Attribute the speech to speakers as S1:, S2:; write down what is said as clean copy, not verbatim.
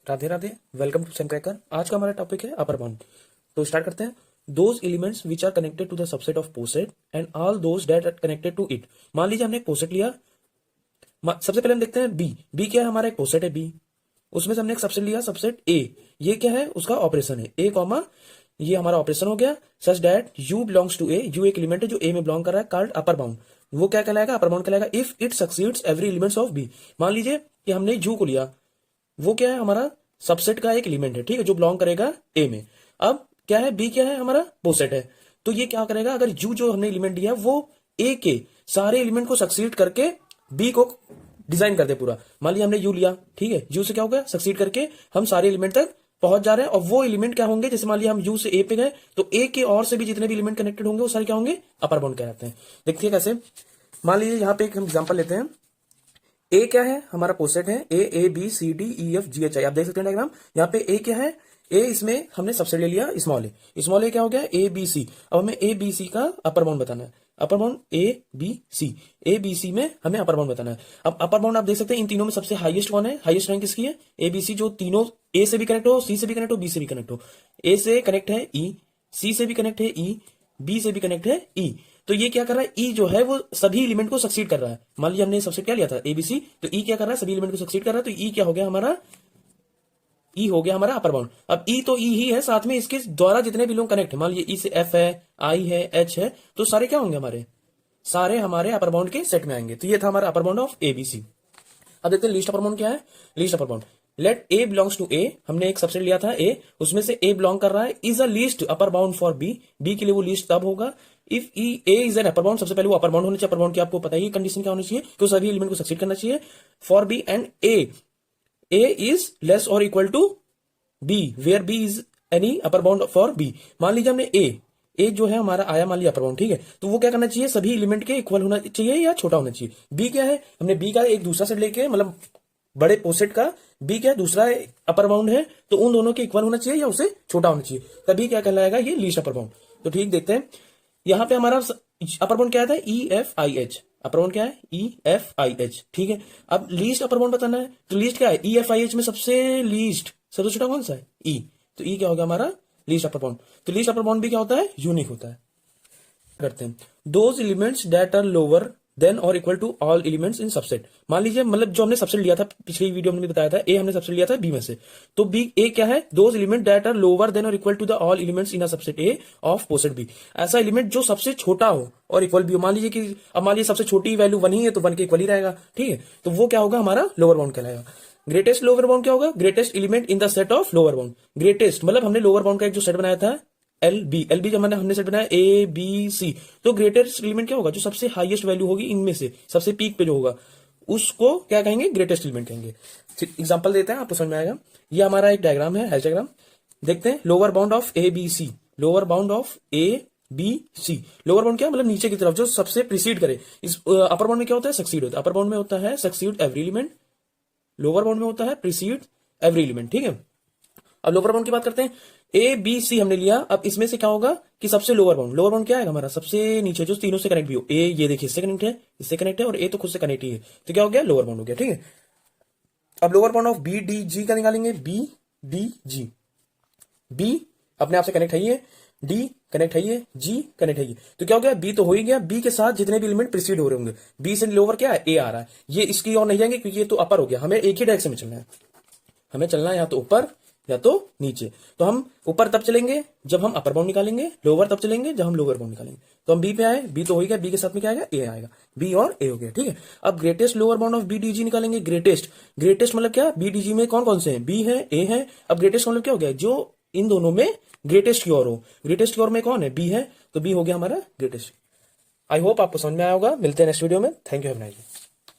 S1: Radhe Radhe, welcome to same cracker. आज का हमारा टॉपिक है अपर बाउंड। तो स्टार्ट करते हैं। Those elements which are connected to the subset of poset and all those that are connected to it. मान लीजिए हमने एक पोसेट लिया। सबसे पहले हम देखते हैं बी। बी क्या है? हमारा एक पोसेट है बी, उसमें से हमने एक सबसेट लिया, सबसेट ए। ये क्या है? उसका ऑपरेशन है ए कॉमा, ये हमारा ऑपरेशन हो गया such that U belongs to A. U एक एलिमेंट है जो ए में बिलोंग कर रहा है, कॉल्ड अपर बाउंड। वो क्या कहलाएगा? अपर बाउंड कहलाएगा if it succeeds every elements of B. मान लीजिए कि हमने यू को लिया, वो क्या है? हमारा सबसेट का एक एलिमेंट है, ठीक है, जो बिलोंग करेगा ए में। अब क्या है? बी क्या है? हमारा पोसेट है। तो ये क्या करेगा? अगर यू जो हमने एलिमेंट दिया है वो ए के सारे एलिमेंट को सक्सीड करके बी को डिजाइन कर दे पूरा। मान लिया हमने यू लिया, ठीक है, यू से क्या हो गया? सक्सीड करके हम सारे एलिमेंट तक पहुंच जा रहे हैं। और वो एलिमेंट क्या होंगे? जैसे मान लिया हम यू से ए पे गए, तो ए के और से भी जितने भी एलिमेंट कनेक्टेड होंगे वो सारे क्या होंगे? अपर बाउंड कहलाते हैं। देखिए कैसे। मान लीजिए यहाँ पे एक हम एग्जांपल लेते हैं। ए क्या है? हमारा पोसेट है A B C D E F G H I. आप देख सकते हैं डायग्राम। यहाँ पे ए क्या है? ए, इसमें हमने सबसेट ले लिया स्मॉल ए। स्मॉल ए क्या हो गया? A B C. अब हमें ए बी सी का अपर बाउंड बताना है। Upper bound A B C, A B C में हमें अपर बाउंड बताना है। अब अपर बाउंड आप देख सकते हैं इन तीनों में सबसे हाईएस्ट कौन है? हाईएस्ट रैंक किसकी है? ए बी सी, जो तीनों ए से भी कनेक्ट हो, सी से भी कनेक्ट हो, बी से भी कनेक्ट हो। ए से कनेक्ट है ई, सी से भी कनेक्ट है ई, बी से भी कनेक्ट है ई। तो ये क्या कर रहा है? ई जो है वो सभी एलिमेंट को सक्सीड कर रहा है। मान लीजिए हमने सबसे क्या लिया था? एबीसी। तो ई क्या कर रहा है? सभी एलिमेंट को सक्सीड कर रहा है। तो ई क्या हो गया हमारा? ई हो गया हमारा अपर बाउंड। अब ई तो ई ही है, साथ में इसके द्वारा जितने भी लोग कनेक्ट है, मान लीजिए ई से एफ है, आई है, एच है, तो सारे क्या होंगे? हमारे सारे हमारे अपर बाउंड के सेट में आएंगे। तो ये था हमारा अपर बाउंड ऑफ एबीसी। अब देखते हैं लीस्ट अपर बाउंड क्या है। Least upper bound, let A belongs to A. हमने एक सबसेट लिया था ए, उसमें से ए बिलोंग कर रहा है, is a least upper bound for B. B के लिए वो लीस्ट तब होगा if E A is an upper bound. सबसे पहले वो अपर बाउंड होना चाहिए। अपर बाउंड की आपको पता ही कंडीशन क्या होनी चाहिए कि वो सभी एलिमेंट को सक्सीड करना चाहिए for B and A is less or equal to B where B is any upper bound for B. मान लीजिए हमने ए जो है हमारा आया, मान लिया अपर बाउंड, ठीक है, तो वो क्या करना चाहिए? सभी एलिमेंट के इक्वल होना चाहिए या छोटा होना चाहिए। बी क्या है? हमने बी का एक दूसरा सेट लेके, मतलब बड़े पोसेट का बी क्या है? दूसरा अपर बाउंड है, तो उन दोनों के इक्वल होना चाहिए या उससे छोटा होना चाहिए, तभी क्या कहलाएगा? ये लीस्ट अपर बाउंड। तो ठीक, देखते हैं यहाँ पे हमारा अपर बाउंड क्या था? E F I H. Upper bound क्या है? ई एफ आई एच, ठीक है। अब लीस्ट अपर बाउंड बताना है, तो लीस्ट क्या है? ई एफ आई एच में सबसे लीस्ट, सबसे छोटा कौन सा है? ई। तो ई क्या होगा हमारा? Least upper bound. तो लीस्ट अपर बाउंड भी क्या होता है? यूनिक होता है। करते हैं those elements that are lower than or equal to all elements in subset. मान लीजिए, मतलब जो हमने सबसेट लिया था पिछली वीडियो में भी बताया था, ए हमने सबसेट लिया था बी में से, तो बी ए क्या है? Those element that are lower than or equal to the all elements in a subset A of poset B. ऐसा एलिमेंट जो सबसे छोटा हो और इक्वल भी हो। मान लीजिए कि अब मान लीजिए सबसे छोटी वैल्यू 1 ही है, तो 1 के इक्वल ही रहेगा, ठीक है, तो वो क्या होगा? हमारा लोअर बाउंड कहलाएगा। ग्रेटेस्ट लोअर बाउंड क्या होगा? Greatest element in the set of lower bound. Greatest मतलब हमने लोअर बाउंड का एक जो सेट बनाया था एल बी जब हमने सेट बनाया ए बी सी, तो ग्रेटेस्ट एलिमेंट क्या होगा? जो सबसे हाईएस्ट वैल्यू होगी इनमें से, सबसे पीक पे जो होगा, उसको क्या कहेंगे? ग्रेटेस्ट एलिमेंट कहेंगे। एग्जांपल देते हैं, आपको समझ में आएगा। ये हमारा एक डायग्राम है, हैश डायग्राम। देखते हैं lower bound of A B C. Lower bound of A B C. Lower bound क्या मतलब? नीचे की तरफ जो सबसे प्रीसीड करे। इस अपर बाउंड में क्या होता है? सक्सीड होता है। अपर बाउंड में होता है succeed every element, lower bound में होता है प्रीसीड एवरी एलिमेंट, ठीक है। अब लोअर बाउंड की बात करते हैं। ए बी सी हमने लिया, अब इसमें से क्या होगा कि सबसे लोअर बाउंड, लोअर बाउंड क्या है हमारा? सबसे नीचे जो तीनों से कनेक्ट भी हो। ए ये देखिए इससे कनेक्ट है, इससे कनेक्ट है, और ए तो खुद से कनेक्ट ही है, तो क्या हो गया? लोअर बाउंड हो गया, ठीक है। अब lower bound of B D G का निकालेंगे। बी डी जी, बी अपने आप से कनेक्ट है ही है, डी कनेक्ट है ही है, जी कनेक्ट है ही, तो क्या हो गया? बी तो हो ही गया। बी के साथ जितने भी एलिमेंट प्रीसीड हो रहे होंगे, बी से लोअर क्या है? ए आ रहा है, ये इसकी और नहीं जाएंगे क्योंकि ये तो अपर हो गया। हमें एक ही डायरेक्शन में चलना है, हमें चलना है या तो ऊपर या तो नीचे। तो हम ऊपर तब चलेंगे जब हम अपर बाउंड निकालेंगे, लोअर तब चलेंगे जब हम लोअर बाउंड निकालेंगे। तो हम बी पे आए, बी तो हो गया, बी के साथ में क्या आएगा? ए आएगा, बी और ए हो गया, ठीक है। अब greatest lower bound of B D G निकालेंगे। ग्रेटेस्ट, ग्रेटेस्ट मतलब क्या? बी डी जी में कौन कौन से हैं? बी है, ए है। अब ग्रेटेस्ट मतलब क्या हो गया? जो इन दोनों में ग्रेटेस्ट की ओर हो। ग्रेटेस्ट की ओर में कौन है? बी है, तो बी हो गया हमारा ग्रेटेस्ट। आई होप आपको समझ में आया होगा। मिलते हैं नेक्स्ट वीडियो में। Thank you, have a nice day.